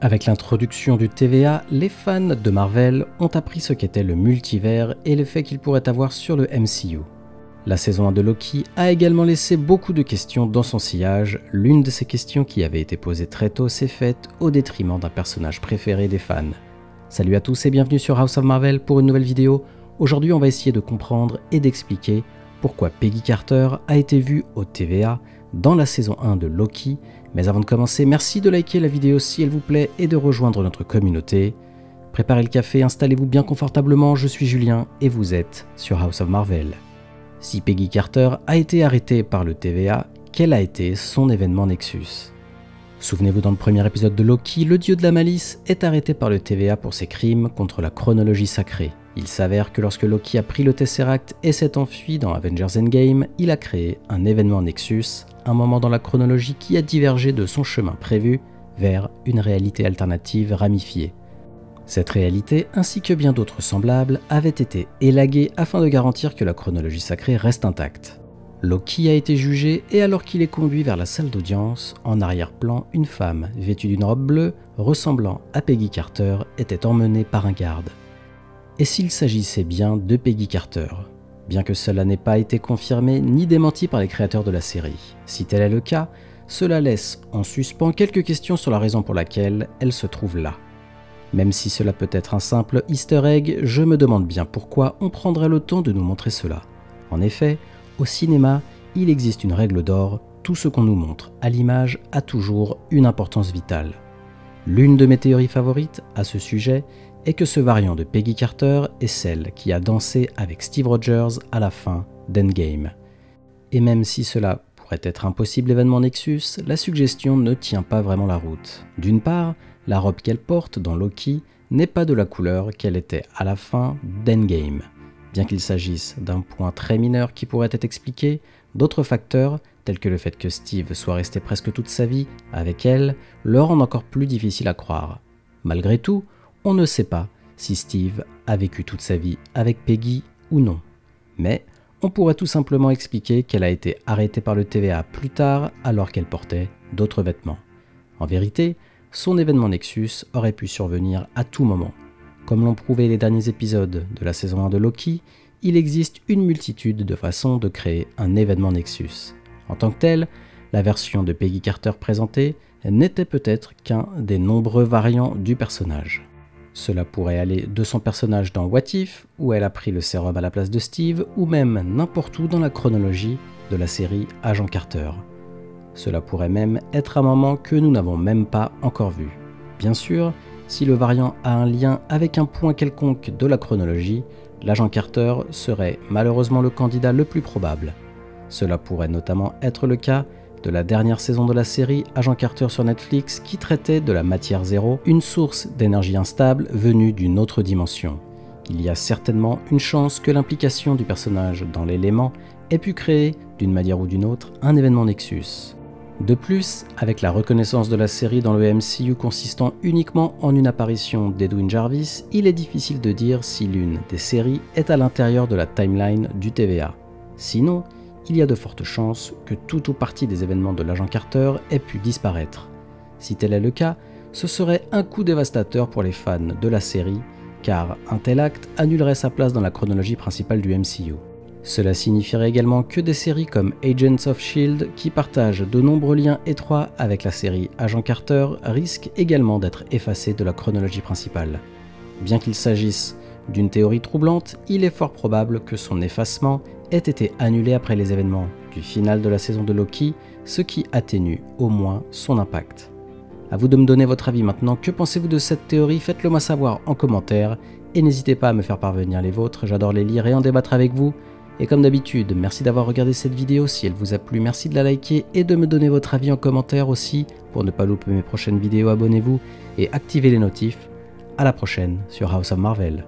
Avec l'introduction du TVA, les fans de Marvel ont appris ce qu'était le multivers et l'effet qu'il pourrait avoir sur le MCU. La saison 1 de Loki a également laissé beaucoup de questions dans son sillage. L'une de ces questions qui avait été posée très tôt s'est faite au détriment d'un personnage préféré des fans. Salut à tous et bienvenue sur House of Marvel pour une nouvelle vidéo. Aujourd'hui on va essayer de comprendre et d'expliquer pourquoi Peggy Carter a été vue au TVA dans la saison 1 de Loki. Mais avant de commencer, merci de liker la vidéo si elle vous plaît et de rejoindre notre communauté. Préparez le café, installez-vous bien confortablement, je suis Julien et vous êtes sur House of Marvel. Si Peggy Carter a été arrêtée par le TVA, quel a été son événement Nexus? Souvenez-vous, dans le premier épisode de Loki, le dieu de la malice est arrêté par le TVA pour ses crimes contre la chronologie sacrée. Il s'avère que lorsque Loki a pris le Tesseract et s'est enfui dans Avengers Endgame, il a créé un événement Nexus, un moment dans la chronologie qui a divergé de son chemin prévu vers une réalité alternative ramifiée. Cette réalité, ainsi que bien d'autres semblables, avait été élaguée afin de garantir que la chronologie sacrée reste intacte. Loki a été jugé et alors qu'il est conduit vers la salle d'audience, en arrière-plan, une femme vêtue d'une robe bleue ressemblant à Peggy Carter était emmenée par un garde. Et s'il s'agissait bien de Peggy Carter? Bien que cela n'ait pas été confirmé ni démenti par les créateurs de la série. Si tel est le cas, cela laisse en suspens quelques questions sur la raison pour laquelle elle se trouve là. Même si cela peut être un simple easter egg, je me demande bien pourquoi on prendrait le temps de nous montrer cela. En effet, au cinéma, il existe une règle d'or, tout ce qu'on nous montre à l'image a toujours une importance vitale. L'une de mes théories favorites à ce sujet est que ce variant de Peggy Carter est celle qui a dansé avec Steve Rogers à la fin d'Endgame. Et même si cela pourrait être un possible événement Nexus, la suggestion ne tient pas vraiment la route. D'une part, la robe qu'elle porte dans Loki n'est pas de la couleur qu'elle était à la fin d'Endgame. Bien qu'il s'agisse d'un point très mineur qui pourrait être expliqué, d'autres facteurs, tels que le fait que Steve soit resté presque toute sa vie avec elle, le rendent encore plus difficile à croire. Malgré tout, on ne sait pas si Steve a vécu toute sa vie avec Peggy ou non. Mais on pourrait tout simplement expliquer qu'elle a été arrêtée par le TVA plus tard alors qu'elle portait d'autres vêtements. En vérité, son événement Nexus aurait pu survenir à tout moment. Comme l'ont prouvé les derniers épisodes de la saison 1 de Loki, il existe une multitude de façons de créer un événement Nexus. En tant que tel, la version de Peggy Carter présentée n'était peut-être qu'un des nombreux variants du personnage. Cela pourrait aller de son personnage dans What If, où elle a pris le sérum à la place de Steve, ou même n'importe où dans la chronologie de la série Agent Carter. Cela pourrait même être un moment que nous n'avons même pas encore vu. Bien sûr, si le variant a un lien avec un point quelconque de la chronologie, l'agent Carter serait malheureusement le candidat le plus probable. Cela pourrait notamment être le cas de la dernière saison de la série Agent Carter sur Netflix qui traitait de la matière zéro, une source d'énergie instable venue d'une autre dimension. Il y a certainement une chance que l'implication du personnage dans l'élément ait pu créer, d'une manière ou d'une autre, un événement Nexus. De plus, avec la reconnaissance de la série dans le MCU consistant uniquement en une apparition d'Edwin Jarvis, il est difficile de dire si l'une des séries est à l'intérieur de la timeline du TVA. Sinon, il y a de fortes chances que tout ou partie des événements de l'agent Carter ait pu disparaître. Si tel est le cas, ce serait un coup dévastateur pour les fans de la série, car un tel acte annulerait sa place dans la chronologie principale du MCU. Cela signifierait également que des séries comme Agents of S.H.I.E.L.D., qui partagent de nombreux liens étroits avec la série Agent Carter, risquent également d'être effacées de la chronologie principale. Bien qu'il s'agisse d'une théorie troublante, il est fort probable que son effacement ait été annulé après les événements du final de la saison de Loki, ce qui atténue au moins son impact. A vous de me donner votre avis maintenant, que pensez-vous de cette théorie? Faites-le moi savoir en commentaire, et n'hésitez pas à me faire parvenir les vôtres, j'adore les lire et en débattre avec vous. Et comme d'habitude, merci d'avoir regardé cette vidéo, si elle vous a plu, merci de la liker et de me donner votre avis en commentaire aussi. Pour ne pas louper mes prochaines vidéos, abonnez-vous et activez les notifs. À la prochaine sur House of Marvel.